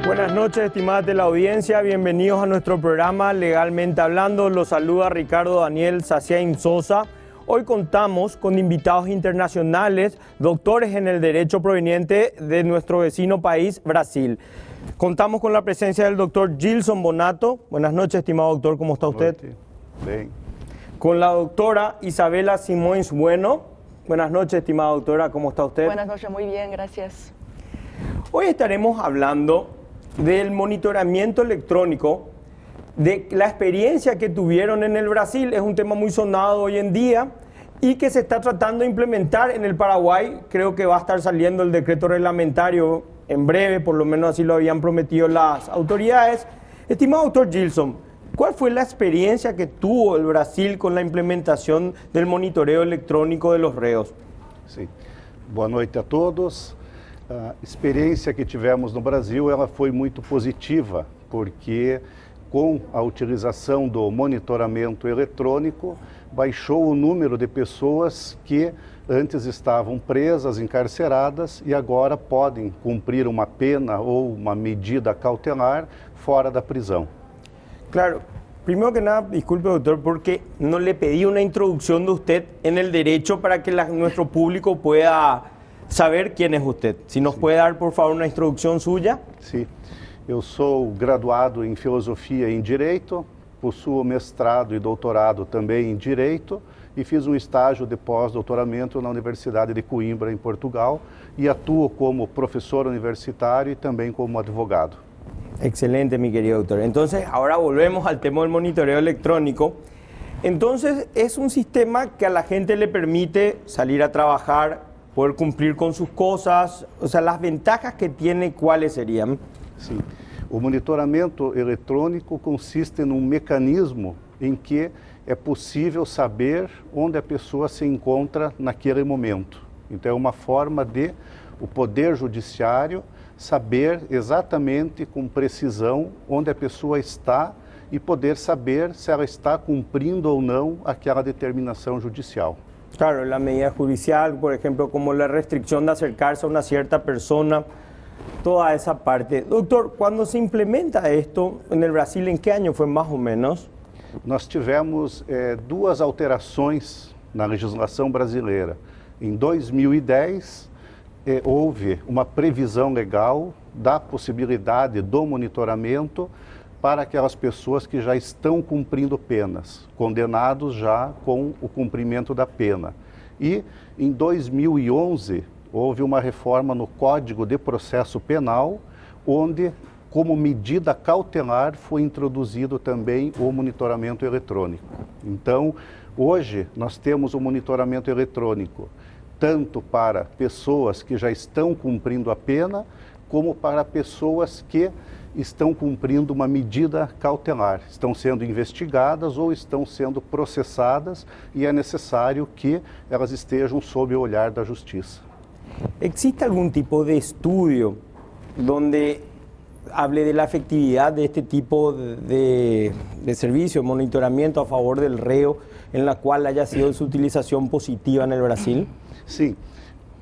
Buenas noches, estimada teleaudiencia. Bienvenidos a nuestro programa Legalmente Hablando. Los saluda Ricardo Daniel Saciain Sosa. Hoy contamos con invitados internacionales, doctores en el derecho proveniente de nuestro vecino país, Brasil. Contamos con la presencia del doctor Gilson Bonato. Buenas noches, estimado doctor, ¿cómo está usted? Bien. Con la doctora Isabela Simões Bueno. Buenas noches, estimada doctora, ¿cómo está usted? Buenas noches, muy bien, gracias. Hoy estaremos hablando del monitoramiento electrónico, de la experiencia que tuvieron en el Brasil. Es un tema muy sonado hoy en día y que se está tratando de implementar en el Paraguay. Creo que va a estar saliendo el decreto reglamentario en breve, por lo menos así lo habían prometido las autoridades. Estimado doctor Gilson, ¿cuál fue la experiencia que tuvo el Brasil con la implementación del monitoreo electrónico de los reos? Sim. Boa noite a todos. A experiência que tivemos no Brasil, ela foi muito positiva, porque com a utilização do monitoramento eletrônico, baixou o número de pessoas que antes estavam presas, encarceradas e agora podem cumprir uma pena ou uma medida cautelar fora da prisão. Claro. Primero que nada, disculpe doctor, porque no le pedí una introducción de usted en el derecho para que nuestro público pueda saber quién es usted. Si nos puede dar, por favor, una introducción suya. Sim, eu sou graduado em Filosofia e em Direito, possuo mestrado e doutorado também em Direito e fiz um estágio de pós-doutoramento na Universidade de Coimbra, em Portugal, e atuo como professor universitário e também como advogado. Excelente, mi querido doctor. Entonces, ahora volvemos al tema del monitoreo electrónico. Entonces, es un sistema que a la gente le permite salir a trabajar, poder cumplir con sus cosas. O sea, las ventajas que tiene, ¿cuáles serían? Sim. O monitoramento eletrônico consiste num mecanismo em que é possível saber onde a pessoa se encontra naquele momento. Então, é uma forma de o Poder Judiciário saber exatamente com precisão onde a pessoa está e poder saber se ela está cumprindo ou não aquela determinação judicial. Claro, la medida judicial, por ejemplo, como la restricción de acercarse a una cierta persona, toda esa parte. Doctor, cuando se implementa esto en el Brasil, ¿en qué año fue más o menos? Nós tivemos duas alterações na legislação brasileira. Em 2010, houve uma previsão legal da possibilidade do monitoramento para aquelas pessoas que já estão cumprindo penas, condenados já com o cumprimento da pena. E em 2011 houve uma reforma no Código de Processo Penal, onde, como medida cautelar, foi introduzido também o monitoramento eletrônico. Então, hoje nós temos o monitoramento eletrônico tanto para pessoas que já estão cumprindo a pena, como para pessoas que estão cumprindo uma medida cautelar, estão sendo investigadas ou estão sendo processadas e é necessário que elas estejam sob o olhar da justiça. ¿Existe algún tipo de estudio donde hable de la efectividad de este tipo de servicio, monitoramiento a favor del reo, en la cual haya sido su utilización positiva en el Brasil? Sim,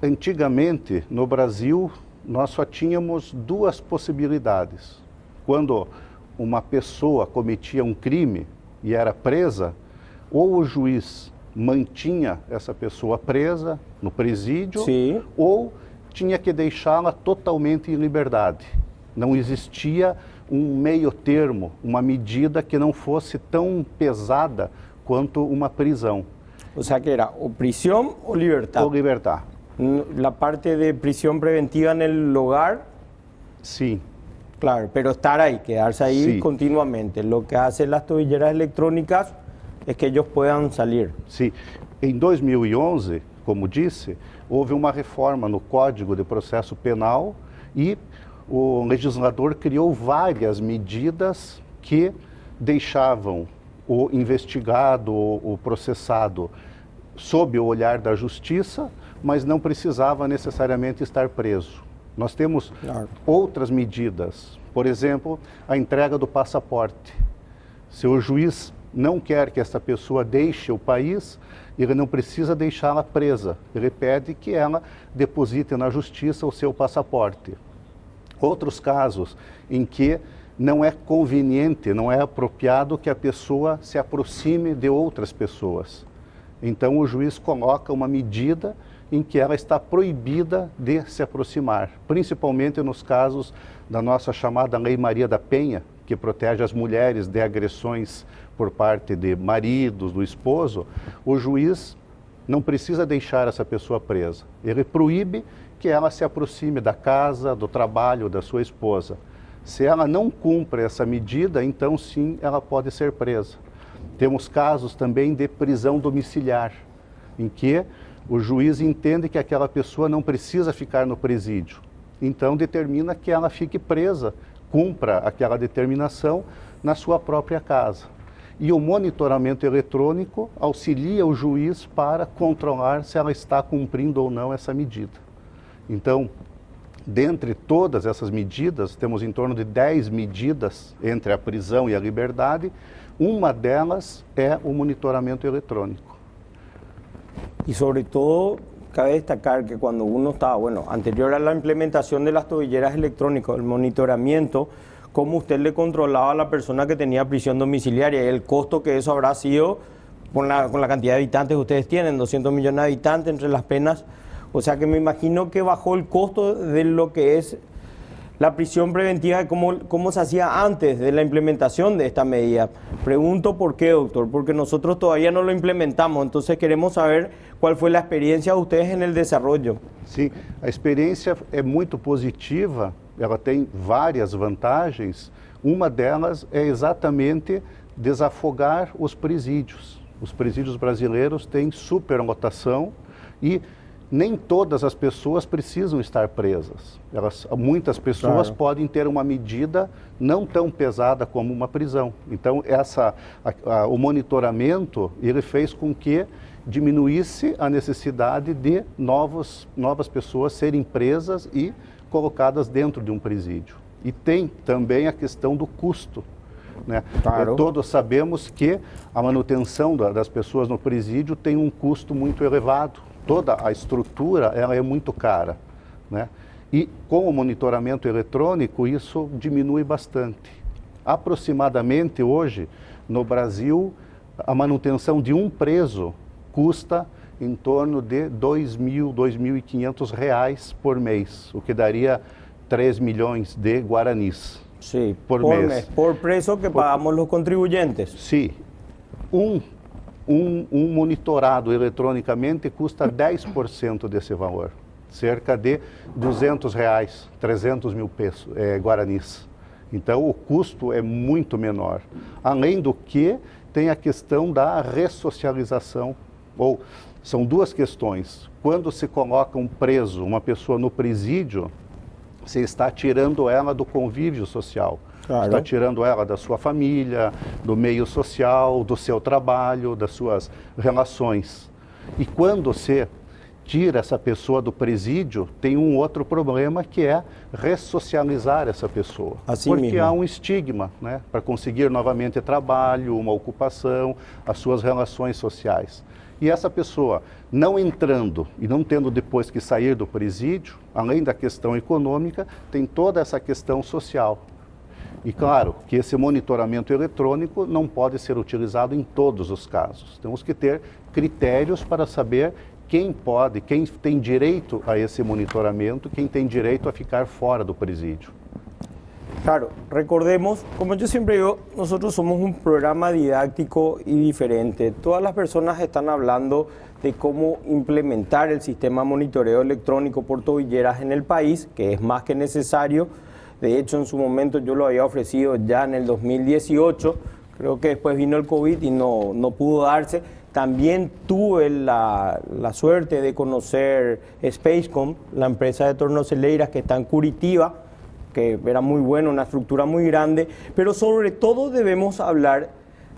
antigamente no Brasil nós só tínhamos duas possibilidades. Quando uma pessoa cometia um crime e era presa, ou o juiz mantinha essa pessoa presa no presídio, Sim. ou tinha que deixá-la totalmente em liberdade. Não existia um meio termo, uma medida que não fosse tão pesada quanto uma prisão. O sea que era o prisión o libertad. Ou libertar. La parte de prisión preventiva en el hogar, Sim. claro, pero estar ahí, quedarse ahí Sí. continuamente. Lo que hacen las tobilleras electrónicas es que ellos puedan salir. Sim. Em 2011, como disse, houve uma reforma no Código de Processo Penal e o legislador criou várias medidas que deixavam o investigado, o processado, sob o olhar da justiça, mas não precisava necessariamente estar preso. Nós temos outras medidas, por exemplo, a entrega do passaporte. Se o juiz não quer que essa pessoa deixe o país, ele não precisa deixá-la presa. Ele pede que ela deposite na justiça o seu passaporte. Outros casos em que não é conveniente, não é apropriado que a pessoa se aproxime de outras pessoas. Então o juiz coloca uma medida em que ela está proibida de se aproximar, principalmente nos casos da nossa chamada Lei Maria da Penha, que protege as mulheres de agressões por parte de maridos, do esposo. O juiz não precisa deixar essa pessoa presa. Ele proíbe que ela se aproxime da casa, do trabalho da sua esposa. Se ela não cumpre essa medida, então sim, ela pode ser presa. Temos casos também de prisão domiciliar, em que o juiz entende que aquela pessoa não precisa ficar no presídio. Então determina que ela fique presa, cumpra aquela determinação na sua própria casa. E o monitoramento eletrônico auxilia o juiz para controlar se ela está cumprindo ou não essa medida. Então, dentre todas essas medidas, temos em torno de 10 medidas entre a prisão e a liberdade. Uma delas é o monitoramento eletrônico. Y sobre todo, cabe destacar que cuando uno está, bueno, anterior a la implementación de las tobilleras electrónicas, el monitoramiento, cómo usted le controlaba a la persona que tenía prisión domiciliaria y el costo que eso habrá sido con la cantidad de habitantes que ustedes tienen, 200 millones de habitantes entre las penas. O sea que me imagino que bajó el costo de lo que es la prisión preventiva, cómo se hacía antes de la implementación de esta medida. Pregunto por qué, doctor, porque nosotros todavía no lo implementamos, entonces queremos saber cuál fue la experiencia de ustedes en el desarrollo. Sim, a experiência é muito positiva, ela tem várias vantagens. Uma delas é exatamente desafogar os presídios. Os presídios brasileiros têm superlotação e nem todas as pessoas precisam estar presas. Muitas pessoas podem ter uma medida não tão pesada como uma prisão. Então, o monitoramento ele fez com que diminuísse a necessidade de novas pessoas serem presas e colocadas dentro de um presídio. E tem também a questão do custo. Né? Claro. Todos sabemos que a manutenção das pessoas no presídio tem um custo muito elevado. Toda a estrutura ela é muito cara, né? E com o monitoramento eletrônico isso diminui bastante. Aproximadamente hoje no Brasil a manutenção de um preso custa em torno de R$2.000, R$2.500 por mês, o que daria 3 milhões de guaranis por mês. Por preso que pagamos los contribuyentes. Sim. Um monitorado eletronicamente custa 10% desse valor, cerca de R$200, 300 mil guaranis. Então o custo é muito menor. Além do que tem a questão da ressocialização, ou são duas questões. Quando se coloca um preso, uma pessoa no presídio, você está tirando ela do convívio social. Claro. Está tirando ela da sua família, do meio social, do seu trabalho, das suas relações. E quando você tira essa pessoa do presídio, tem um outro problema que é ressocializar essa pessoa. Assim porque mesmo. Há um estigma, né, para conseguir novamente trabalho, uma ocupação, as suas relações sociais. E essa pessoa, não entrando e não tendo depois que sair do presídio, além da questão econômica, tem toda essa questão social. E claro que esse monitoramento eletrônico não pode ser utilizado em todos os casos. Temos que ter critérios para saber quem tem direito a esse monitoramento, quem tem direito a ficar fora do presídio. Claro, recordemos, como yo siempre digo, nosotros somos un programa didáctico y diferente. Todas las personas están hablando de cómo implementar el sistema de monitoreo electrónico por tobilleras en el país, que es más que necesario. De hecho, en su momento yo lo había ofrecido ya en el 2018, creo que después vino el COVID y no pudo darse. También tuve la suerte de conocer Spacecom, la empresa de tornozeleiras que está en Curitiba, que era muy bueno, una estructura muy grande, pero sobre todo debemos hablar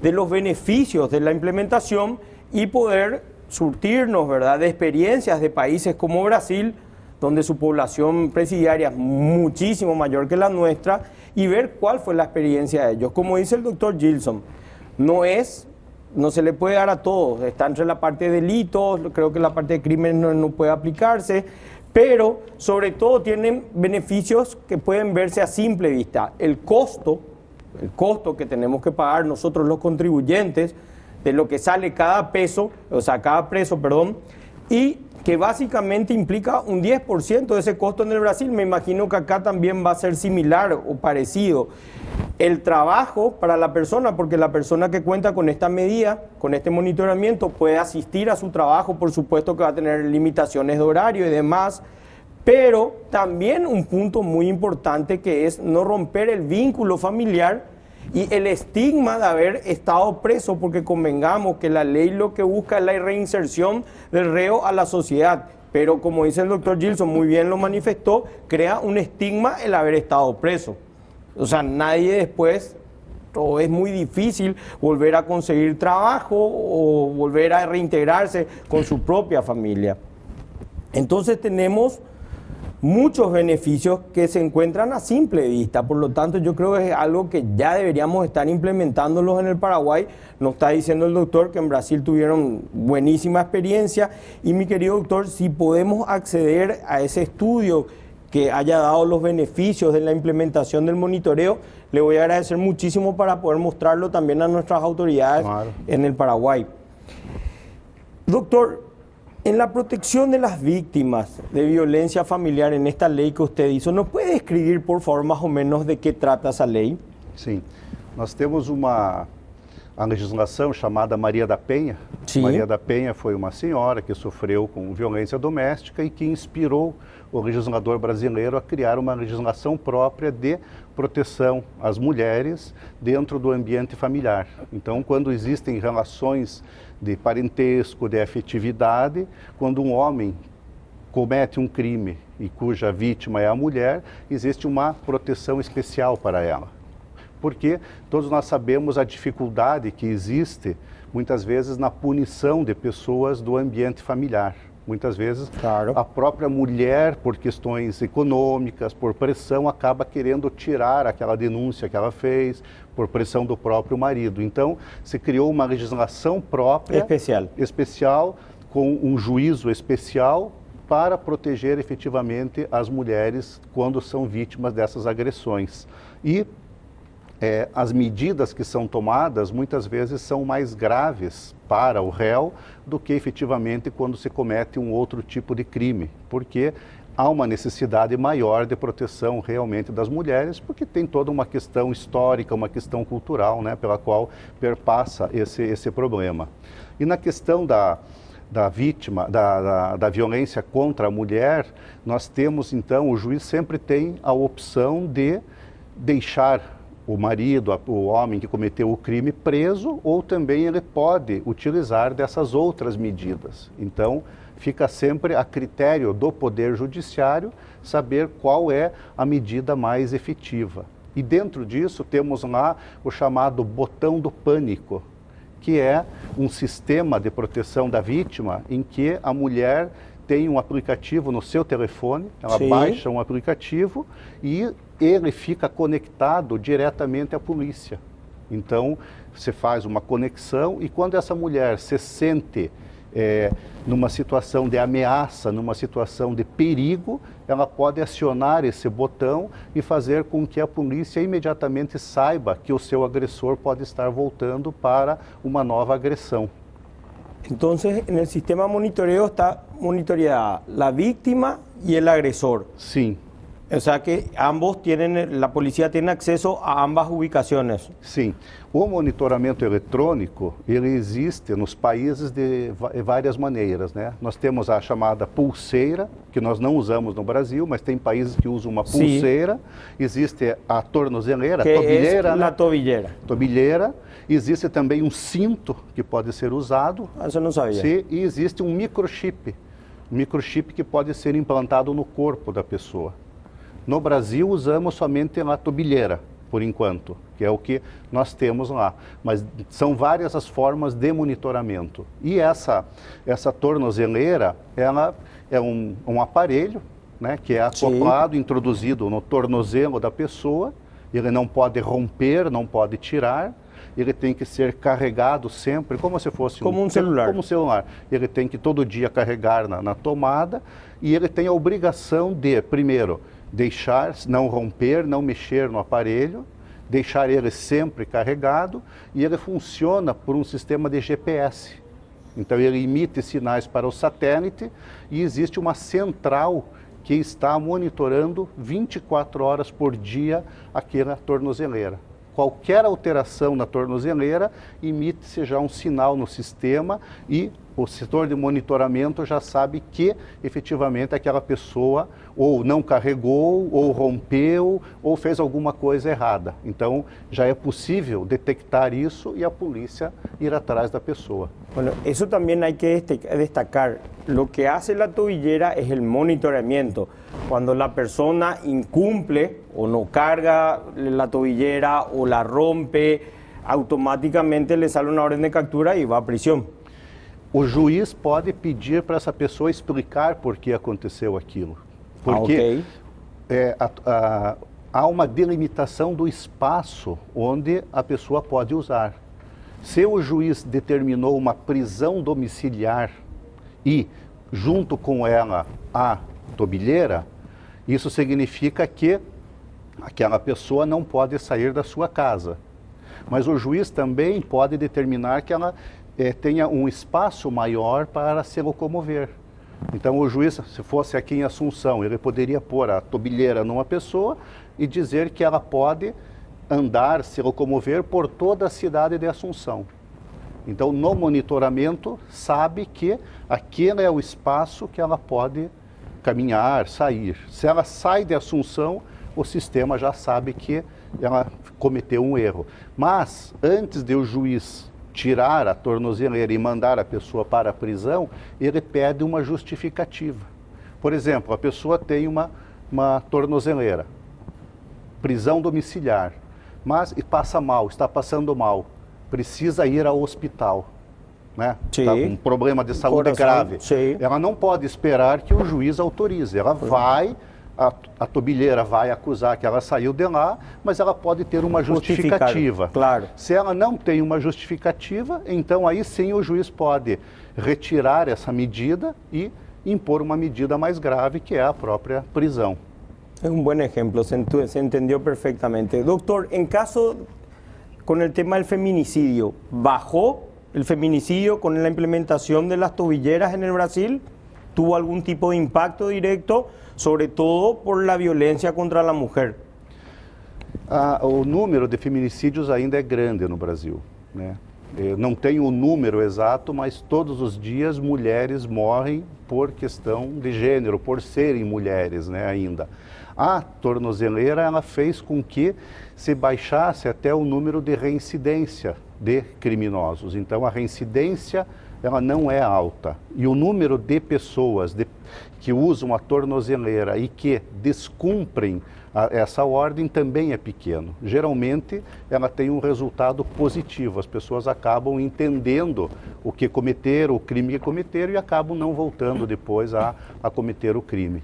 de los beneficios de la implementación y poder surtirnos, ¿verdad?, de experiencias de países como Brasil, donde su población presidiaria es muchísimo mayor que la nuestra, y ver cuál fue la experiencia de ellos. Como dice el doctor Gilson, no se le puede dar a todos, está entre la parte de delitos, creo que la parte de crímenes no puede aplicarse, pero sobre todo tienen beneficios que pueden verse a simple vista. El costo que tenemos que pagar nosotros los contribuyentes de lo que sale cada peso, o sea, cada preso, perdón, y que básicamente implica un 10% de ese costo en el Brasil. Me imagino que acá también va a ser similar o parecido. El trabajo para la persona, porque la persona que cuenta con esta medida, con este monitoramiento, puede asistir a su trabajo, por supuesto que va a tener limitaciones de horario y demás, pero también un punto muy importante que es no romper el vínculo familiar y el estigma de haber estado preso, porque convengamos que la ley lo que busca es la reinserción del reo a la sociedad, pero como dice el doctor Gilson, muy bien lo manifestó, crea un estigma el haber estado preso. O sea, nadie después, o es muy difícil volver a conseguir trabajo o volver a reintegrarse con su propia familia. Entonces tenemos muchos beneficios que se encuentran a simple vista, por lo tanto yo creo que es algo que ya deberíamos estar implementándolos en el Paraguay. Nos está diciendo el doctor que en Brasil tuvieron buenísima experiencia y mi querido doctor, si podemos acceder a ese estudio que haya dado los beneficios de la implementación del monitoreo, le voy a agradecer muchísimo para poder mostrarlo también a nuestras autoridades en el Paraguay. Doctor, en la protección de las víctimas de violencia familiar, en esta lei que usted hizo, ¿nos puede describir, por favor, más o menos de qué trata essa lei? Sim, nós temos a legislação chamada Maria da Penha. Sim. Maria da Penha foi uma senhora que sofreu com violência doméstica e que inspirou o legislador brasileiro a criar uma legislação própria de proteção às mulheres dentro do ambiente familiar. Então, quando existem relações de parentesco, de afetividade, quando um homem comete um crime e cuja vítima é a mulher, existe uma proteção especial para ela. Porque todos nós sabemos a dificuldade que existe, muitas vezes, na punição de pessoas do ambiente familiar. Muitas vezes, a própria mulher, por questões econômicas, por pressão, acaba querendo tirar aquela denúncia que ela fez, por pressão do próprio marido. Então, se criou uma legislação própria, especial, com um juízo especial, para proteger efetivamente as mulheres quando são vítimas dessas agressões. E as medidas que são tomadas muitas vezes são mais graves para o réu do que efetivamente quando se comete um outro tipo de crime, porque há uma necessidade maior de proteção realmente das mulheres, porque tem toda uma questão histórica, uma questão cultural, né, pela qual perpassa esse problema. E na questão da vítima, da violência contra a mulher, nós temos então, o juiz sempre tem a opção de deixar o marido, o homem que cometeu o crime preso, ou também ele pode utilizar dessas outras medidas. Então, fica sempre a critério do Poder Judiciário saber qual é a medida mais efetiva. E dentro disso temos lá o chamado botão do pânico, que é um sistema de proteção da vítima em que a mulher tem um aplicativo no seu telefone, ela baixa um aplicativo e ele fica conectado diretamente à polícia. Então, você faz uma conexão e quando essa mulher se sente numa situação de ameaça, numa situação de perigo, ela pode acionar esse botão e fazer com que a polícia imediatamente saiba que o seu agressor pode estar voltando para uma nova agressão. Entonces, en el sistema monitoreo está monitoreada la víctima y el agresor. Sí. O sea que ambos tienen, la policía tiene acceso a ambas ubicaciones. Sim. O monitoramento eletrônico, ele existe nos países de várias maneiras, né? Nós temos a chamada pulseira, que nós não usamos no Brasil, mas tem países que usam uma pulseira. Existe a tornozeleira, a tobilheira, né? Tobilheira. Existe também um cinto que pode ser usado. Isso eu não sabia. E existe um microchip que pode ser implantado no corpo da pessoa. No Brasil, usamos somente a tobilheira, por enquanto, que é o que nós temos lá. Mas são várias as formas de monitoramento. E essa tornozeleira, ela é um aparelho, né, que é acoplado, introduzido no tornozelo da pessoa. Ele não pode romper, não pode tirar. ele tem que ser carregado sempre, como se fosse como um celular. Como um celular. Ele tem que todo dia carregar na tomada e ele tem a obrigação de, primeiro, deixar, não romper, não mexer no aparelho, deixar ele sempre carregado e ele funciona por um sistema de GPS. Então ele emite sinais para o satélite e existe uma central que está monitorando 24 horas por dia aquela tornozeleira. Qualquer alteração na tornozeleira emite-se já um sinal no sistema e o setor de monitoramento já sabe que efetivamente aquela pessoa ou não carregou, ou rompeu, ou fez alguma coisa errada. Então já é possível detectar isso e a polícia ir atrás da pessoa. Bueno, eso también hay que destacar. Lo que hace la tobillera es el monitoramiento. Cuando la persona incumple o no carga la tobillera o la rompe, automáticamente le sale una orden de captura y va a prisión. O juiz pode pedir para essa pessoa explicar por que aconteceu aquilo. Porque há uma delimitação do espaço onde a pessoa pode usar. Se o juiz determinou uma prisão domiciliar e, junto com ela, a tobilheira, isso significa que aquela pessoa não pode sair da sua casa. Mas o juiz também pode determinar que ela tenha um espaço maior para se locomover. Então o juiz, se fosse aqui em Assunção, ele poderia pôr a tobilheira numa pessoa e dizer que ela pode andar, se locomover por toda a cidade de Assunção. Então no monitoramento sabe que aquele é o espaço que ela pode caminhar, sair. Se ela sai de Assunção, o sistema já sabe que ela cometeu um erro. Mas antes de o juiz tirar a tornozeleira e mandar a pessoa para a prisão, ele pede uma justificativa. Por exemplo, a pessoa tem uma tornozeleira, prisão domiciliar, mas passa mal, está passando mal, precisa ir ao hospital, né? Tá com um problema de saúde grave. Sim. Ela não pode esperar que o juiz autorize, ela vai... A tobilheira vai acusar que ela saiu de lá, mas ela pode ter uma justificativa. Claro. Se ela não tem uma justificativa, então aí sim o juiz pode retirar essa medida e impor uma medida mais grave, que é a própria prisão. Es un buen ejemplo, se entendió perfectamente. Doctor, en caso con el tema del feminicidio, ¿bajó el feminicidio con la implementación de las tobilleras en el Brasil? ¿Tuvo algún tipo de impacto directo, sobre todo por la violencia contra la mujer? O número de feminicídios ainda é grande no Brasil, né? Eu não tenho o número exato, mas todos os dias mulheres morrem por questão de gênero, por serem mulheres, né, ainda. A tornozeleira, ela fez com que se baixasse até o número de reincidência de criminosos. Então a reincidência, ela não é alta. E o número de pessoas que usam a tornozeleira e que descumprem essa ordem também é pequeno. Geralmente, ela tem um resultado positivo. As pessoas acabam entendendo o que cometeram, o crime que cometeram e acabam não voltando depois a cometer o crime.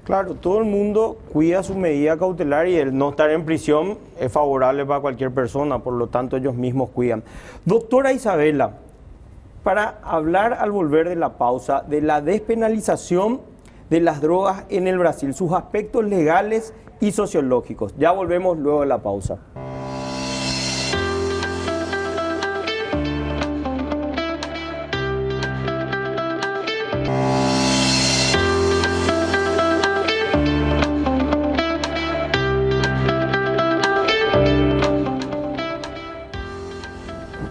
Claro, todo el mundo cuida su medida cautelar y el no estar en prisión es favorable para cualquier persona, por lo tanto ellos mismos cuidan. Doctora Isabela, para hablar al volver de la pausa de la despenalización de las drogas en el Brasil, sus aspectos legales y sociológicos. Ya volvemos luego de la pausa.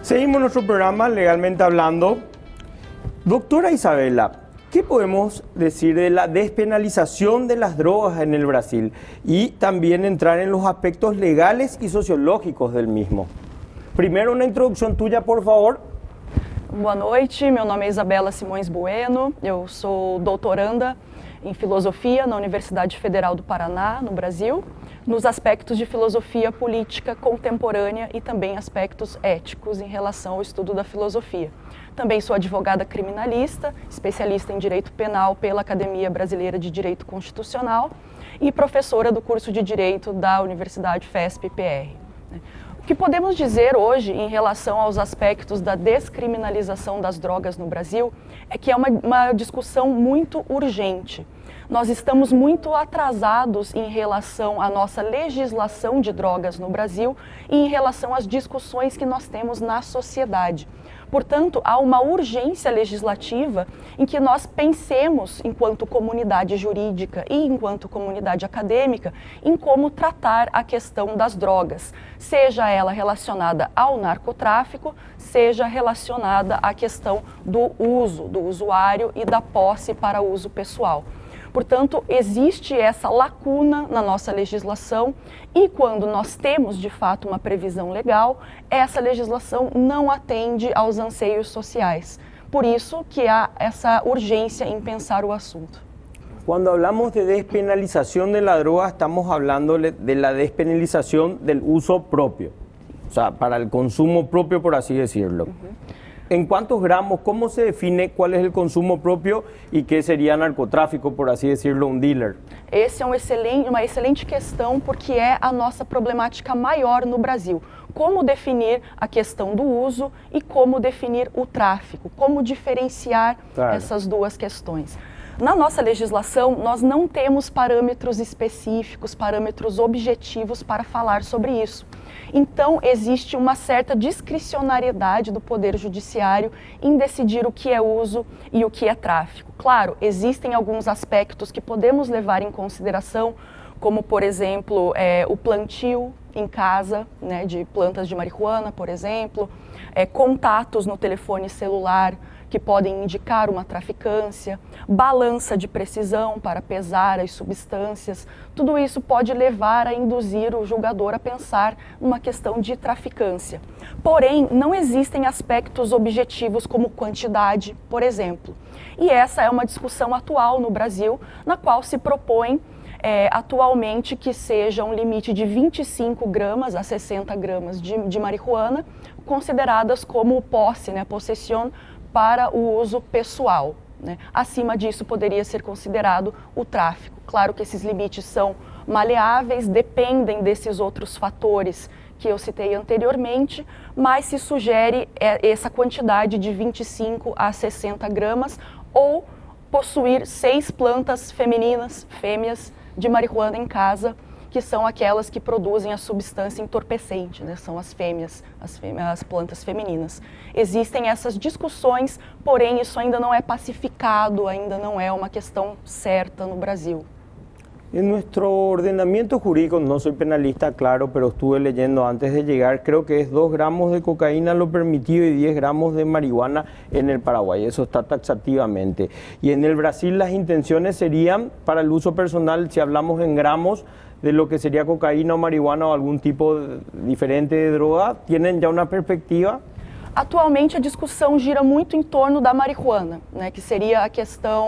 Seguimos nuestro programa Legalmente Hablando. Doctora Isabela, ¿qué podemos decir de la despenalización de las drogas en el Brasil? Y también entrar en los aspectos legales y sociológicos del mismo. Primero, una introdução tuya, por favor. Boa noite, meu nome é Isabela Simões Bueno, eu sou doutoranda em Filosofia na Universidade Federal do Paraná, no Brasil, nos aspectos de filosofia política contemporânea e também aspectos éticos em relação ao estudo da filosofia. Também sou advogada criminalista, especialista em direito penal pela Academia Brasileira de Direito Constitucional e professora do curso de Direito da Universidade FESP-PR. O que podemos dizer hoje em relação aos aspectos da descriminalização das drogas no Brasil é que é uma discussão muito urgente. Nós estamos muito atrasados em relação à nossa legislação de drogas no Brasil e em relação às discussões que nós temos na sociedade. Portanto, há uma urgência legislativa em que nós pensemos, enquanto comunidade jurídica e enquanto comunidade acadêmica, em como tratar a questão das drogas, seja ela relacionada ao narcotráfico, seja relacionada à questão do uso, do usuário e da posse para uso pessoal. Portanto, existe essa lacuna na nossa legislação e quando nós temos, de fato, uma previsão legal, essa legislação não atende aos anseios sociais. Por isso que há essa urgência em pensar o assunto. Cuando hablamos de despenalización de la droga, estamos hablando de la despenalización del uso propio, o sea, para el consumo propio, por así decirlo. ¿En cuántos gramos, cómo se define cuál es el consumo propio y qué sería narcotráfico, por así decirlo, un dealer? Essa é uma excelente questão porque é a nossa problemática maior no Brasil. Como definir a questão do uso e como definir o tráfico, como diferenciar essas duas questões. Na nossa legislação, nós não temos parâmetros específicos, parâmetros objetivos para falar sobre isso. Então, existe uma certa discricionariedade do Poder Judiciário em decidir o que é uso e o que é tráfico. Claro, existem alguns aspectos que podemos levar em consideração, como, por exemplo, o plantio em casa, né, de plantas de marihuana, por exemplo, contatos no telefone celular, que podem indicar uma traficância, balança de precisão para pesar as substâncias. Tudo isso pode levar a induzir o julgador a pensar numa questão de traficância. Porém, não existem aspectos objetivos como quantidade, por exemplo. E essa é uma discussão atual no Brasil, na qual se propõe atualmente que seja um limite de 25 gramas a 60 gramas de marihuana, consideradas como posse, né, possessão, para o uso pessoal, né? Acima disso poderia ser considerado o tráfico. Claro que esses limites são maleáveis, dependem desses outros fatores que eu citei anteriormente, mas se sugere essa quantidade de 25 a 60 gramas ou possuir 6 plantas femininas, fêmeas, de marihuana em casa, que são aquelas que produzem a substância entorpecente, né? São as fêmeas, as plantas femininas. Existem essas discussões, porém isso ainda não é pacificado, ainda não é uma questão certa no Brasil. En nuestro ordenamiento jurídico, no soy penalista, claro, pero estuve leyendo antes de llegar, creo que es 2 gramos de cocaína lo permitido y 10 gramos de marihuana en el Paraguay, eso está taxativamente. Y en el Brasil las intenciones serían para el uso personal, si hablamos en gramos, de lo que sería cocaína o marihuana o algún tipo diferente de droga, ¿tienen ya una perspectiva? Atualmente a discussão gira muito em torno da marihuana, né, que seria a questão,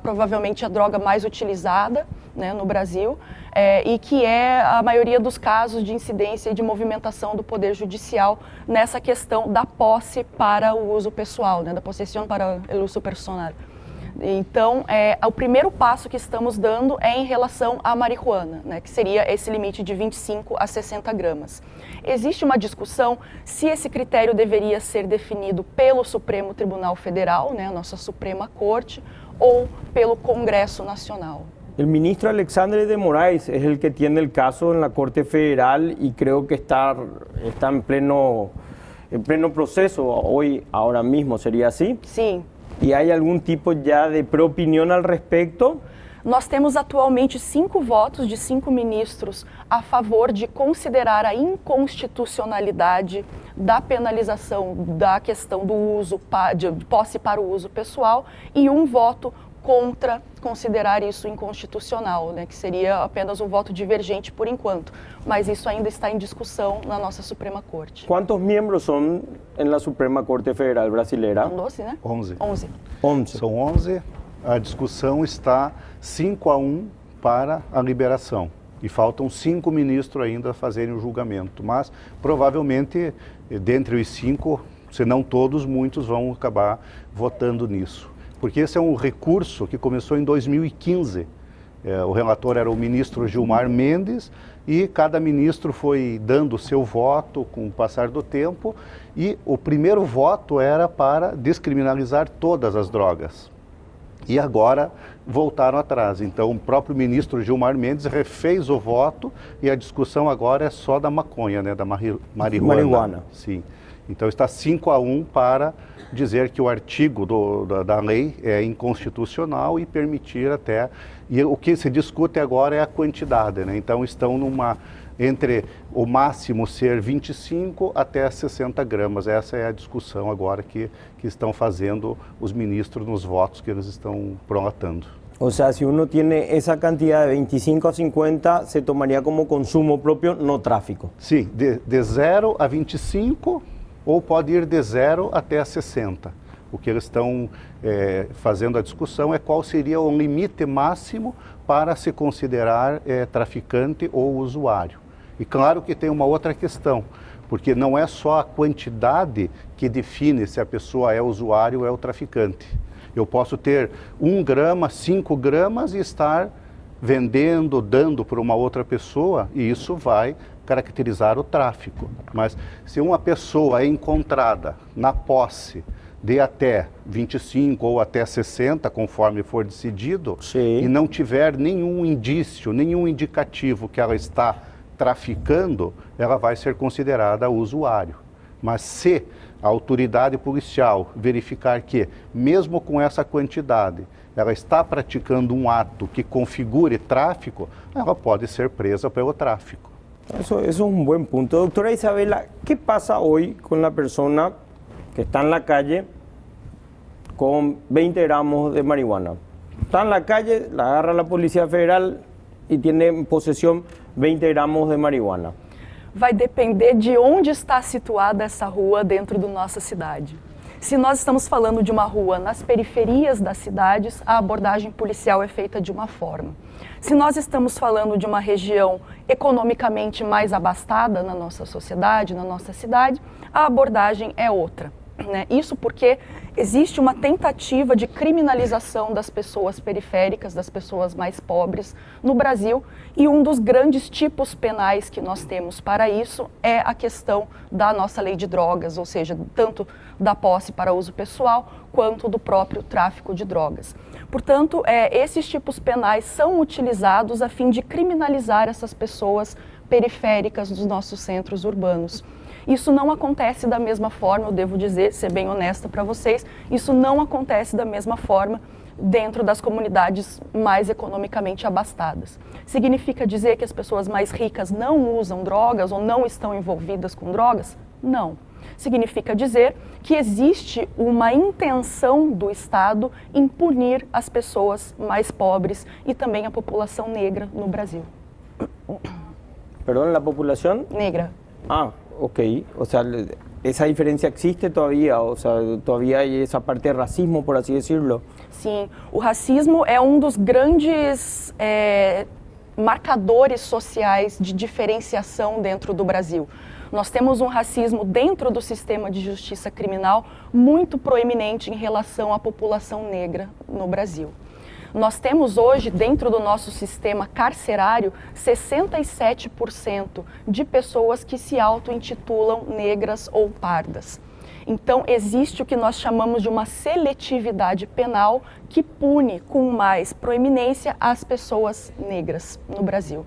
provavelmente a droga mais utilizada, né, no Brasil, e que é a maioria dos casos de incidência e de movimentação do Poder Judicial nessa questão da posse para o uso pessoal, né, da possessão para o uso personal. Então, o primeiro passo que estamos dando é em relação à marihuana, né, que seria esse limite de 25 a 60 gramas. Existe uma discussão se esse critério deveria ser definido pelo Supremo Tribunal Federal, né, a nossa Suprema Corte, ou pelo Congresso Nacional. El ministro Alexandre de Moraes es el que tiene el caso en la Corte Federal y creo que está en pleno proceso hoy, ahora mismo, ¿sería así? Sim. ¿Y hay algún tipo ya de preopinión al respecto? Nós temos atualmente 5 votos de 5 ministros a favor de considerar a inconstitucionalidade da penalização da questão do uso de posse para o uso pessoal e 1 voto contra considerar isso inconstitucional, né, que seria apenas um voto divergente por enquanto, mas isso ainda está em discussão na nossa Suprema Corte. ¿Cuántos miembros son en la Suprema Corte Federal brasileira? São 12, né? 11. 11. 11. São 11. A discussão está 5-1 para a liberação. E faltam 5 ministros ainda a fazerem o julgamento. Mas, provavelmente, dentre os 5, se não todos, muitos vão acabar votando nisso. Porque esse é um recurso que começou em 2015. O relator era o ministro Gilmar Mendes e cada ministro foi dando o seu voto com o passar do tempo, e o primeiro voto era para descriminalizar todas as drogas. E agora voltaram atrás. Então o próprio ministro Gilmar Mendes refez o voto e a discussão agora é só da maconha, né, da marihuana. Sim. Então está 5-1 para dizer que o artigo da lei é inconstitucional e permitir até... E o que se discute agora é a quantidade, né? Então estão entre o máximo ser 25 até 60 gramas. Essa é a discussão agora que estão fazendo os ministros nos votos que eles estão prolatando. O sea, si uno tiene esa cantidad de 25 a 50, se tomaría como consumo propio, no tráfico. Sim, de 0 a 25 ou pode ir de 0 até 60. O que eles estão fazendo a discussão é qual seria o limite máximo para se considerar traficante ou usuário. E claro que tem uma outra questão, porque não é só a quantidade que define se a pessoa é usuário ou é o traficante. Eu posso ter 1 grama, 5 gramas e estar vendendo, dando para uma outra pessoa, e isso vai caracterizar o tráfico. Mas se uma pessoa é encontrada na posse de até 25 ou até 60, conforme for decidido, sim, e não tiver nenhum indício, nenhum indicativo que ela está traficando, ela vai ser considerada usuário. Mas se a autoridade policial verificar que, mesmo com essa quantidade, ela está praticando um ato que configure tráfico, ela pode ser presa pelo tráfico. Eso es un buen punto. Doctora Isabela, ¿qué pasa hoy con la persona que está en la calle con 20 gramos de marihuana? Está en la calle, la agarra la Policía Federal y tiene en posesión 20 gramos de marihuana. Vai depender de onde está situada essa rua dentro da nossa cidade. Se nós estamos falando de uma rua nas periferias das cidades, a abordagem policial é feita de uma forma. Se nós estamos falando de uma região economicamente mais abastada na nossa sociedade, na nossa cidade, a abordagem é outra. Isso porque existe uma tentativa de criminalização das pessoas periféricas, das pessoas mais pobres no Brasil, e um dos grandes tipos penais que nós temos para isso é a questão da nossa lei de drogas, ou seja, tanto da posse para uso pessoal quanto do próprio tráfico de drogas. Portanto, esses tipos penais são utilizados a fim de criminalizar essas pessoas periféricas dos nossos centros urbanos. Isso não acontece da mesma forma, eu devo dizer, ser bem honesta para vocês, isso não acontece da mesma forma dentro das comunidades mais economicamente abastadas. Significa dizer que as pessoas mais ricas não usam drogas ou não estão envolvidas com drogas? Não. Significa dizer que existe uma intenção do Estado em punir as pessoas mais pobres e também a população negra no Brasil. Perdón, ¿la población? Negra. Ah, ok. O sea, esa diferencia existe todavía, o sea, todavía hay esa parte de racismo, por así decirlo. Sim, o racismo é um dos grandes marcadores sociais de diferenciação dentro do Brasil. Nós temos um racismo dentro do sistema de justiça criminal muito proeminente em relação à população negra no Brasil. Nós temos hoje, dentro do nosso sistema carcerário, 67% de pessoas que se auto-intitulam negras ou pardas. Então, existe o que nós chamamos de uma seletividade penal que pune com mais proeminência as pessoas negras no Brasil.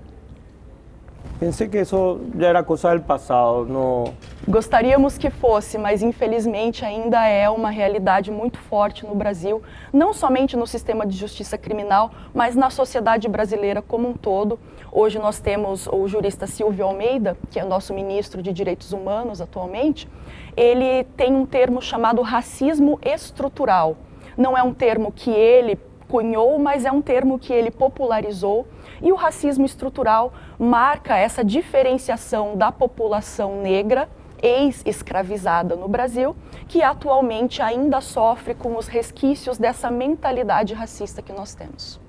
Pensé que eso ya era cosa del pasado, no... Gostaríamos que fosse, mas infelizmente ainda é uma realidade muito forte no Brasil, não somente no sistema de justiça criminal, mas na sociedade brasileira como um todo. Hoje nós temos o jurista Silvio Almeida, que é nosso ministro de Direitos Humanos atualmente. Ele tem um termo chamado racismo estrutural. Não é um termo que ele cunhou, mas é um termo que ele popularizou. E o racismo estrutural marca essa diferenciação da população negra, ex-escravizada no Brasil, que atualmente ainda sofre com os resquícios dessa mentalidade racista que nós temos.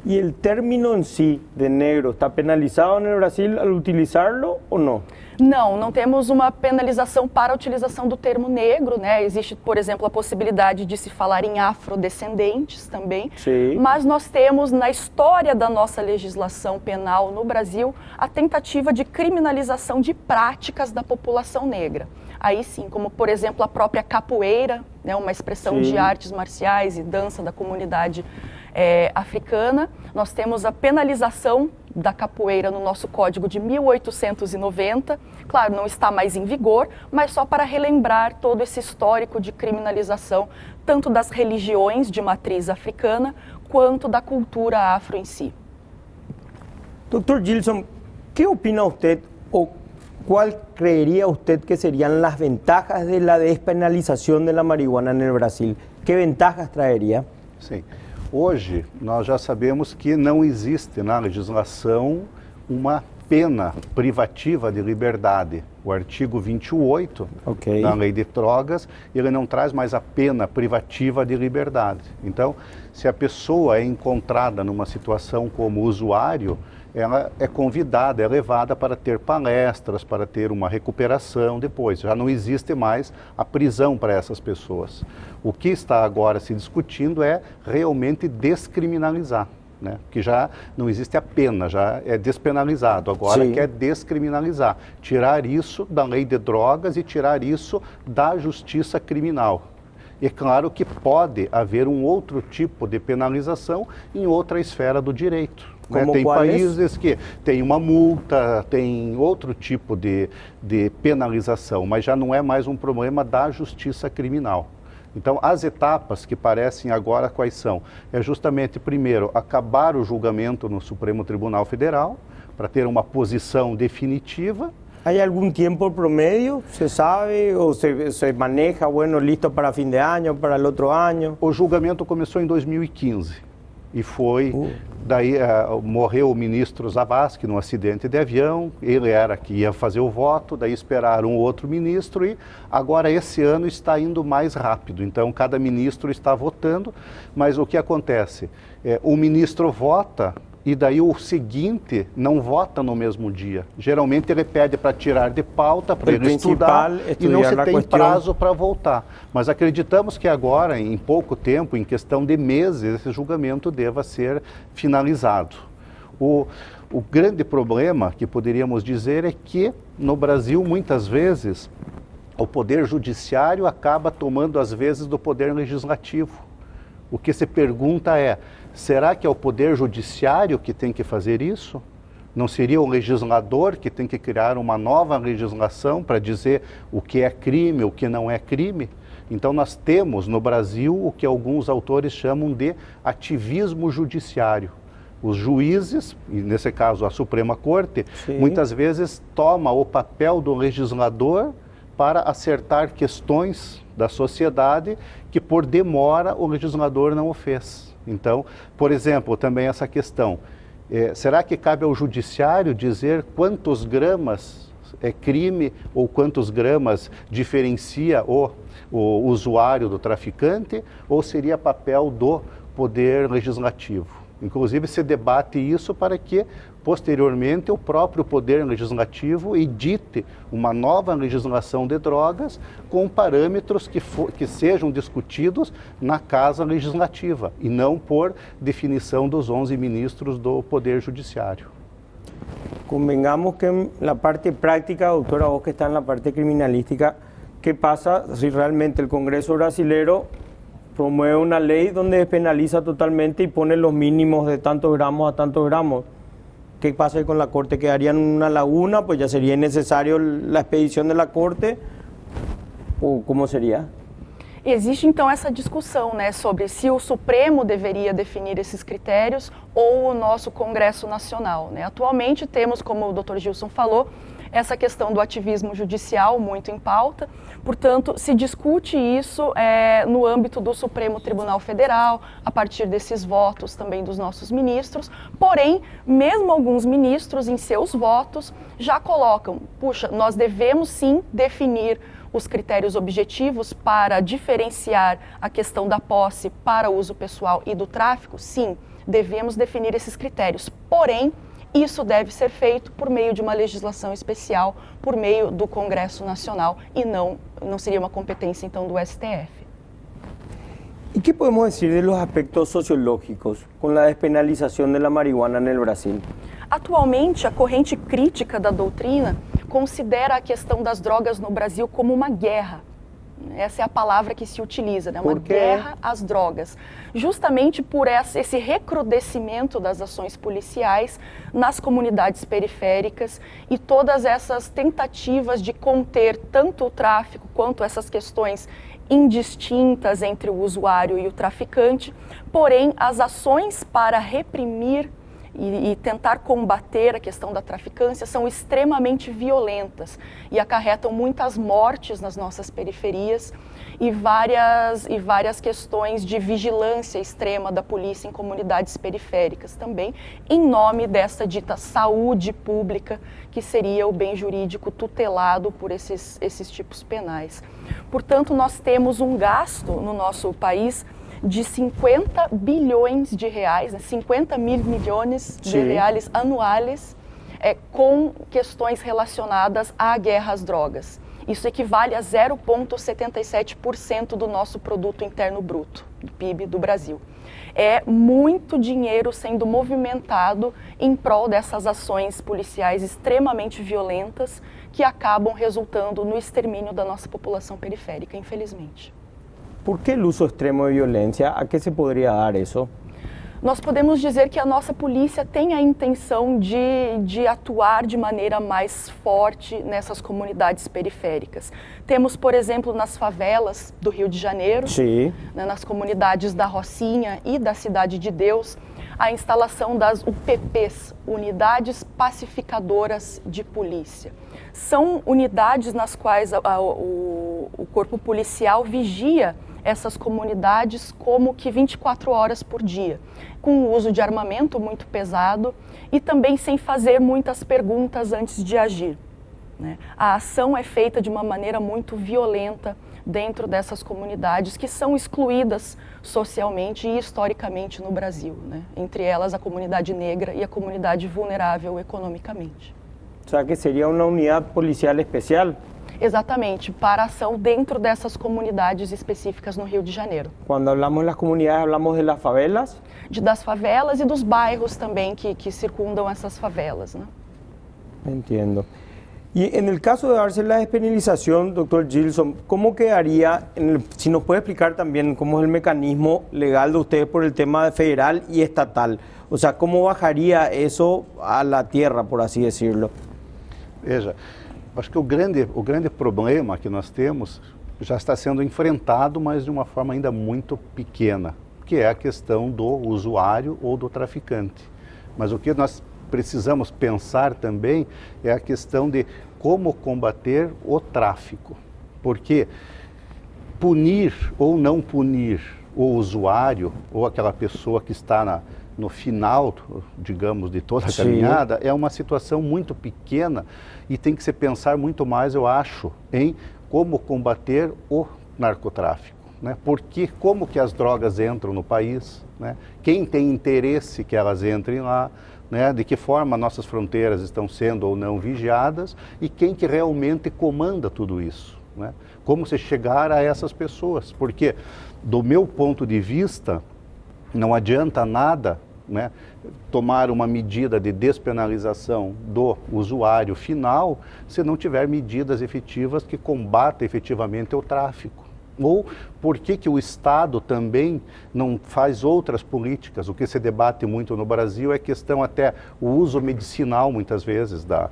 ¿Y el término en sí de negro está penalizado en el Brasil al utilizarlo o não? Não temos uma penalização para a utilização do termo negro, né? Existe, por exemplo, a possibilidade de se falar em afrodescendentes também. Sim. Mas nós temos, na história da nossa legislação penal no Brasil, a tentativa de criminalização de práticas da população negra. Aí sim, como por exemplo a própria capoeira, né? Uma expressão Sim. de artes marciais e dança da comunidade africana. Nós temos a penalização da capoeira no nosso Código de 1890. Claro, não está mais em vigor, mas só para relembrar todo esse histórico de criminalização, tanto das religiões de matriz africana, quanto da cultura afro em si. Doctor Gilson, ¿qué opina usted o cuál creería usted que serían las ventajas de la despenalización de la marihuana en el Brasil? ¿Qué ventajas traería? Sim. Hoje, nós já sabemos que não existe na legislação uma pena privativa de liberdade. O artigo 28 da Lei de Drogas, ele não traz mais a pena privativa de liberdade. Então, se a pessoa é encontrada numa situação como usuário, ela é convidada, é levada para ter palestras, para ter uma recuperação depois. Já não existe mais a prisão para essas pessoas. O que está agora se discutindo é realmente descriminalizar, né? Que já não existe a pena, já é despenalizado. Agora quer descriminalizar, tirar isso da lei de drogas e tirar isso da justiça criminal. E claro que pode haver um outro tipo de penalização em outra esfera do direito. Né? Tem países que tem uma multa, tem outro tipo de penalização, mas já não é mais um problema da justiça criminal. Então, as etapas que parecem agora quais são? É justamente, primeiro, acabar o julgamento no Supremo Tribunal Federal, para ter uma posição definitiva. ¿Hay algún tiempo promedio? ¿Se sabe o se maneja, bueno, listo para fin de año, para el otro año? O julgamento começou em 2015 e foi, daí morreu o ministro Zavascki num acidente de avião, ele era que ia fazer o voto, daí esperaram outro ministro e agora esse ano está indo mais rápido, então cada ministro está votando, mas o que acontece? O ministro vota e daí o seguinte não vota no mesmo dia. Geralmente ele pede para tirar de pauta, para ele estudar e não se tem prazo para voltar. Mas acreditamos que agora, em pouco tempo, em questão de meses, esse julgamento deva ser finalizado. O grande problema que poderíamos dizer é que no Brasil, muitas vezes, o poder judiciário acaba tomando às vezes do poder legislativo. O que se pergunta é, será que é o Poder Judiciário que tem que fazer isso? Não seria o legislador que tem que criar uma nova legislação para dizer o que é crime, o que não é crime? Então nós temos no Brasil o que alguns autores chamam de ativismo judiciário. Os juízes, e nesse caso a Suprema Corte, muitas vezes toma o papel do legislador para acertar questões da sociedade que por demora o legislador não o fez. Então, por exemplo, também essa questão, será que cabe ao judiciário dizer quantos gramas é crime ou quantos gramas diferencia o usuário do traficante, ou seria papel do poder legislativo? Inclusive se debate isso para que posteriormente o próprio poder legislativo edite uma nova legislação de drogas com parâmetros que sejam discutidos na Casa Legislativa e não por definição dos 11 ministros do Poder Judiciário. Convengamos que na parte práctica, doutora, vos que está na parte criminalística, ¿qué pasa si realmente el Congreso brasileño promueve una ley donde despenaliza totalmente y pone los mínimos de tantos gramos a tantos gramos? ¿Qué pasa con la Corte? ¿Quedaría en una laguna? Pues ya sería innecesario la expedición de la Corte, ¿o cómo sería? Existe então essa discussão, né, sobre se o Supremo deveria definir esses critérios ou o nosso Congresso Nacional, né? Atualmente temos, como o Dr. Gilson falou, essa questão do ativismo judicial muito em pauta, portanto, se discute isso no âmbito do Supremo Tribunal Federal, a partir desses votos também dos nossos ministros, porém, mesmo alguns ministros em seus votos já colocam, puxa, nós devemos sim definir os critérios objetivos para diferenciar a questão da posse para uso pessoal e do tráfico, sim. devemos definir esses critérios. Porém, isso deve ser feito por meio de uma legislação especial, por meio do Congresso Nacional, e não seria uma competência, então, do STF. ¿Y qué podemos decir de los aspectos sociológicos con la despenalización de la marihuana en el Brasil? Atualmente, a corrente crítica da doutrina considera a questão das drogas no Brasil como uma guerra. Essa é a palavra que se utiliza, né? Uma guerra às drogas. Justamente por esse recrudescimento das ações policiais nas comunidades periféricas e todas essas tentativas de conter tanto o tráfico quanto essas questões indistintas entre o usuário e o traficante. Porém, as ações para reprimir e tentar combater a questão da traficância são extremamente violentas e acarretam muitas mortes nas nossas periferias e várias questões de vigilância extrema da polícia em comunidades periféricas também, em nome dessa dita saúde pública, que seria o bem jurídico tutelado por esses tipos penais. Portanto, nós temos um gasto no nosso país de 50 bilhões de reais, 50 mil milhões de reais anuais, com questões relacionadas à guerra às drogas. Isso equivale a 0,77% do nosso produto interno bruto, do PIB do Brasil. É muito dinheiro sendo movimentado em prol dessas ações policiais extremamente violentas que acabam resultando no extermínio da nossa população periférica, infelizmente. ¿Por qué el uso extremo de violencia? ¿A qué se podría dar eso? Nós podemos dizer que a nossa polícia tem a intenção de atuar de maneira mais forte nessas comunidades periféricas. Temos, por exemplo, nas favelas do Rio de Janeiro, né, nas comunidades da Rocinha e da Cidade de Deus, a instalação das UPPs, Unidades Pacificadoras de Polícia. São unidades nas quais o corpo policial vigia essas comunidades como que 24 horas por dia, com o uso de armamento muito pesado e também sem fazer muitas perguntas antes de agir, né? A ação é feita de uma maneira muito violenta dentro dessas comunidades que são excluídas socialmente e historicamente no Brasil, né? Entre elas a comunidade negra e a comunidade vulnerável economicamente. O sea, que seria uma unidade policial especial? Exatamente, para ação dentro dessas comunidades específicas no Rio de Janeiro. Quando falamos das comunidades, falamos de las favelas? Das favelas e dos bairros também que circundam essas favelas, né? Entiendo. Y en el caso de darse la despenalización, doctor Gilson, ¿cómo quedaría, si nos puede explicar también cómo es el mecanismo legal de ustedes por el tema de federal y estatal? O sea, ¿cómo bajaría eso a la tierra, por así decirlo? Veja, acho que o grande problema que nós temos já está sendo enfrentado, mas de uma forma ainda muito pequena, que é a questão do usuário ou do traficante. Mas o que nós precisamos pensar também é a questão de como combater o tráfico, porque punir ou não punir o usuário ou aquela pessoa que está no final, digamos, de toda a caminhada, é uma situação muito pequena e tem que se pensar muito mais, eu acho, em como combater o narcotráfico, né? Porque como que as drogas entram no país, né? Quem tem interesse que elas entrem lá, né? De que forma nossas fronteiras estão sendo ou não vigiadas e quem que realmente comanda tudo isso, né? Como se chegar a essas pessoas, porque do meu ponto de vista não adianta nada, né, tomar uma medida de despenalização do usuário final se não tiver medidas efetivas que combatam efetivamente o tráfico. Ou por que o Estado também não faz outras políticas? O que se debate muito no Brasil é questão até o uso medicinal, muitas vezes, da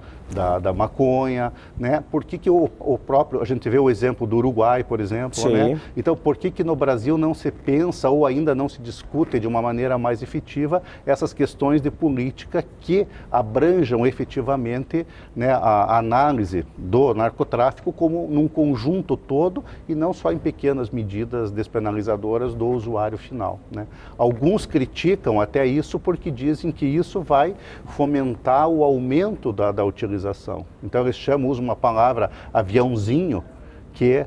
maconha, né? Por que o próprio, a gente vê o exemplo do Uruguai, por exemplo, né? Então, por que no Brasil não se pensa ou ainda não se discute de uma maneira mais efetiva essas questões de política que abranjam efetivamente, né, a análise do narcotráfico como num conjunto todo e não só em pequenas medidas despenalizadoras do usuário final, né? Alguns criticam até isso porque dizem que isso vai fomentar o aumento da utilização. Então eles usam uma palavra aviãozinho, que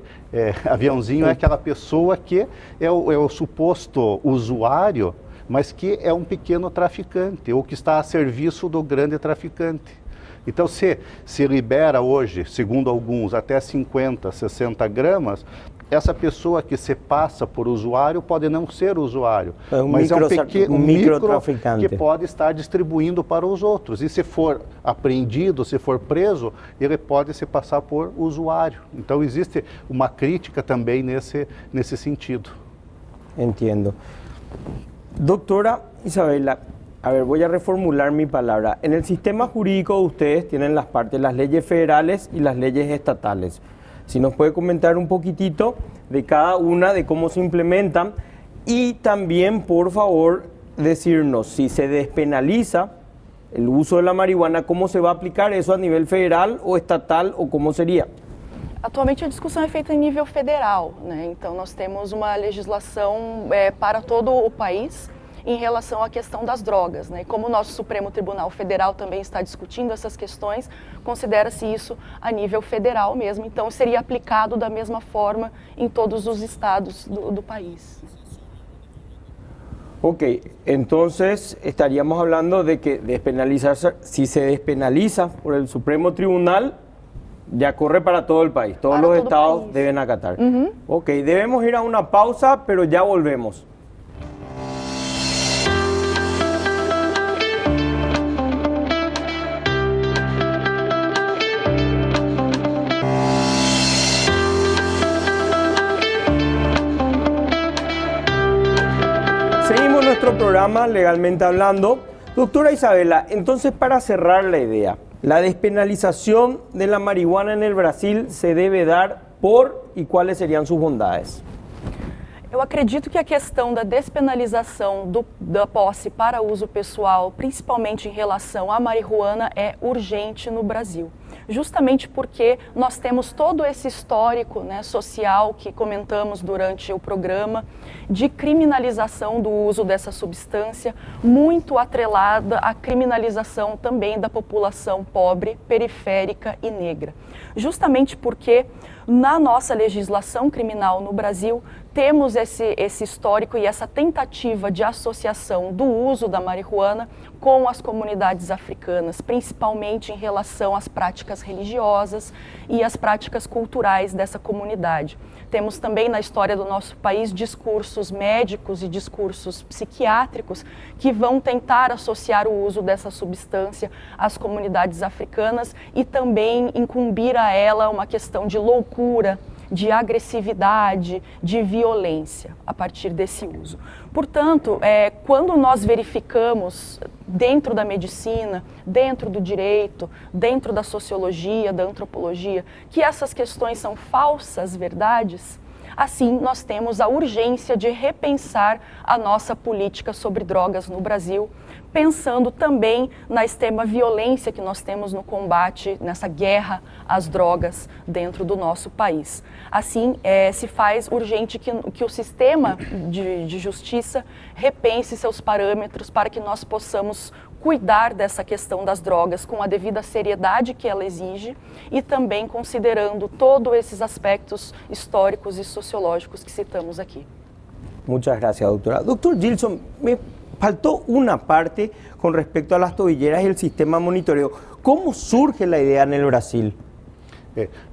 aviãozinho é aquela pessoa que é o suposto usuário, mas que é um pequeno traficante ou que está a serviço do grande traficante. Então, se libera hoje, segundo alguns, até 50, 60 gramas, essa pessoa que se passa por usuário pode não ser usuário, mas é um micro que pode estar distribuindo para os outros. E se for apreendido, se for preso, ele pode se passar por usuário. Então existe uma crítica também nesse sentido. Entiendo. Doctora Isabela, a ver, voy a reformular mi palabra. En el sistema jurídico ustedes tienen las partes, las leyes federales y las leyes estatales. Si nos puede comentar un poquitito de cada una, de cómo se implementan y también, por favor, decirnos si se despenaliza el uso de la marihuana, ¿cómo se va a aplicar eso a nivel federal o estatal o cómo seria? Atualmente a discussão é feita em nível federal, né? Então nós temos uma legislação para todo o país em relação à questão das drogas, né? Como o nosso Supremo Tribunal Federal também está discutindo essas questões, considera-se isso a nível federal mesmo, então seria aplicado da mesma forma em todos os estados do país. Ok, entonces estaríamos hablando de que despenalizarse, si se despenaliza por el Supremo Tribunal, ya corre para todo el país, todos los estados deben acatar. Ok, debemos ir a una pausa, pero ya volvemos. Seguimos nuestro programa Legalmente Hablando. Doctora Isabela, entonces para cerrar la idea, ¿la despenalización de la marihuana en el Brasil se deve dar por e quais seriam suas bondades? Eu acredito que a questão da despenalização da posse para uso pessoal, principalmente em relação à marihuana, é urgente no Brasil. Justamente porque nós temos todo esse histórico, né, social que comentamos durante o programa, de criminalização do uso dessa substância, muito atrelada à criminalização também da população pobre, periférica e negra. Justamente porque na nossa legislação criminal no Brasil, temos esse histórico e essa tentativa de associação do uso da marihuana com as comunidades africanas, principalmente em relação às práticas religiosas e às práticas culturais dessa comunidade. Temos também na história do nosso país discursos médicos e discursos psiquiátricos que vão tentar associar o uso dessa substância às comunidades africanas e também incumbir a ela uma questão de loucura, de agressividade, de violência a partir desse uso. Portanto, quando nós verificamos dentro da medicina, dentro do direito, dentro da sociologia, da antropologia, que essas questões são falsas verdades, assim nós temos a urgência de repensar a nossa política sobre drogas no Brasil, pensando também na extrema violência que nós temos no combate, nessa guerra às drogas dentro do nosso país. Assim, se faz urgente que o sistema de justiça repense seus parâmetros para que nós possamos cuidar dessa questão das drogas com a devida seriedade que ela exige e também considerando todos esses aspectos históricos e sociológicos que citamos aqui. Muchas gracias, doctora. Doctor Gilson, me faltó una parte con respecto a las tobilleras y el sistema de monitoreo. ¿Cómo surge la idea en el Brasil?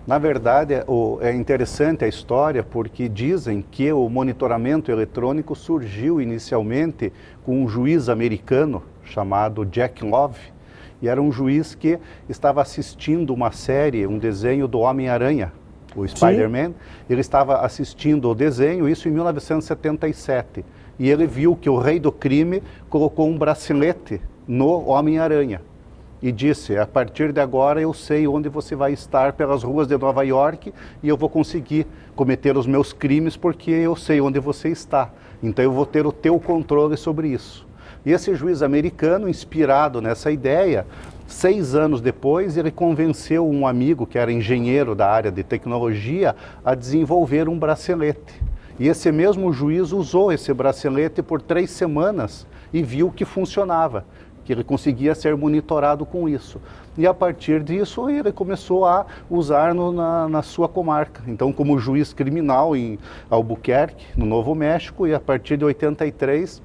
Na verdade, é interessante a história porque dizem que o monitoramento eletrônico surgiu inicialmente com um juiz americano chamado Jack Love, e era um juiz que estava assistindo uma série, um desenho do Homem-Aranha, o Spider-Man. Ele estava assistindo o desenho, isso em 1977, e ele viu que o rei do crime colocou um bracelete no Homem-Aranha. E disse, a partir de agora eu sei onde você vai estar pelas ruas de Nova York e eu vou conseguir cometer os meus crimes porque eu sei onde você está. Então eu vou ter o teu controle sobre isso. E esse juiz americano, inspirado nessa ideia, 6 anos depois ele convenceu um amigo que era engenheiro da área de tecnologia a desenvolver um bracelete. E esse mesmo juiz usou esse bracelete por 3 semanas e viu que funcionava, que ele conseguia ser monitorado com isso. E a partir disso ele começou a usar na sua comarca. Então, como juiz criminal em Albuquerque, no Novo México, e a partir de 83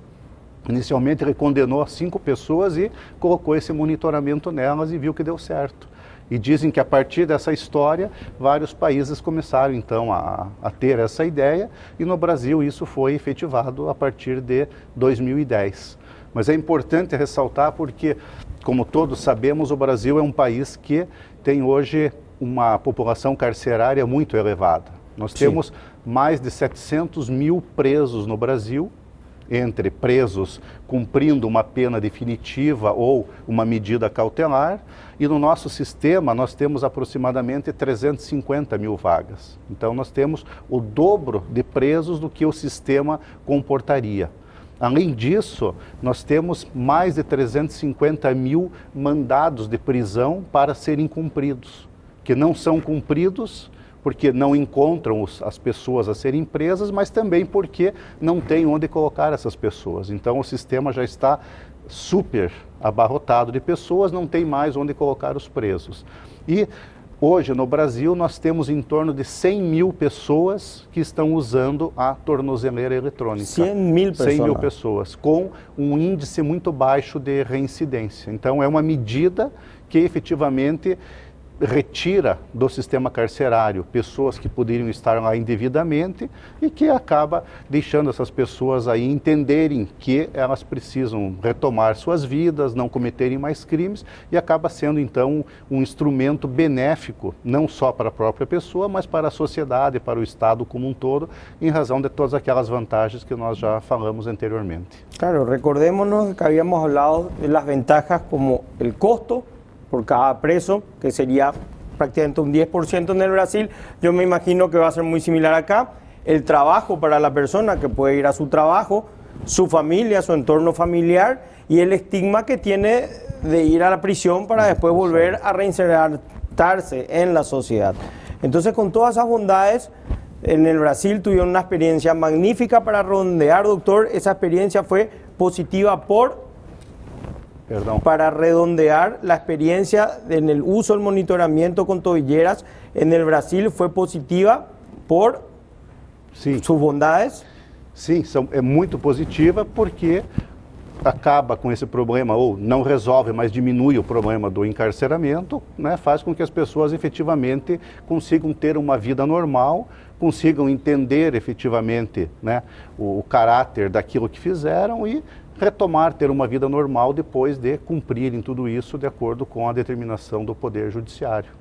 Inicialmente ele condenou 5 pessoas e colocou esse monitoramento nelas e viu que deu certo. E dizem que a partir dessa história, vários países começaram então a ter essa ideia, e no Brasil isso foi efetivado a partir de 2010. Mas é importante ressaltar porque, como todos sabemos, o Brasil é um país que tem hoje uma população carcerária muito elevada. Nós temos mais de 700 mil presos no Brasil, entre presos cumprindo uma pena definitiva ou uma medida cautelar, e no nosso sistema nós temos aproximadamente 350 mil vagas. Então nós temos o dobro de presos do que o sistema comportaria. Além disso, nós temos mais de 350 mil mandados de prisão para serem cumpridos, que não são cumpridos porque não encontram as pessoas a serem presas, mas também porque não tem onde colocar essas pessoas. Então o sistema já está super abarrotado de pessoas, não tem mais onde colocar os presos. E hoje no Brasil nós temos em torno de 100 mil pessoas que estão usando a tornozeleira eletrônica. 100 mil pessoas. 100 mil pessoas, com um índice muito baixo de reincidência. Então é uma medida que efetivamente retira do sistema carcerário pessoas que poderiam estar lá indevidamente e que acaba deixando essas pessoas aí entenderem que elas precisam retomar suas vidas, não cometerem mais crimes, e acaba sendo então um instrumento benéfico, não só para a própria pessoa, mas para a sociedade, para o Estado como um todo, em razão de todas aquelas vantagens que nós já falamos anteriormente. Claro, recordémonos que habíamos hablado de las ventajas como el costo por cada preso, que sería prácticamente un 10% en el Brasil. Yo me imagino que va a ser muy similar acá. El trabajo para la persona, que puede ir a su trabajo, su familia, su entorno familiar, y el estigma que tiene de ir a la prisión para después volver a reinsertarse en la sociedad. Entonces, con todas esas bondades, en el Brasil tuvieron una experiencia magnífica. Para redondear, doctor, esa experiencia fue positiva para redondear, la experiencia en el uso del monitoramiento con tobilleras en el Brasil fue positiva por sus bondades? Sim, é muito positiva porque acaba com esse problema, ou não resolve, mas diminui o problema do encarceramento, né? Faz com que as pessoas efetivamente consigam ter uma vida normal, consigam entender efetivamente, né, o caráter daquilo que fizeram e retomar, ter uma vida normal depois de cumprirem tudo isso de acordo com a determinação do Poder Judiciário.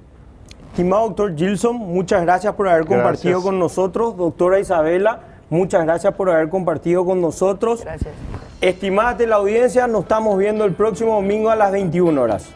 Estimado doctor Gilson, muchas gracias por haber compartido con nosotros. Doctora Isabela, muchas gracias por haber compartido con nosotros. Gracias. Estimadas de la audiencia, nos estamos viendo el próximo domingo a las 21 horas.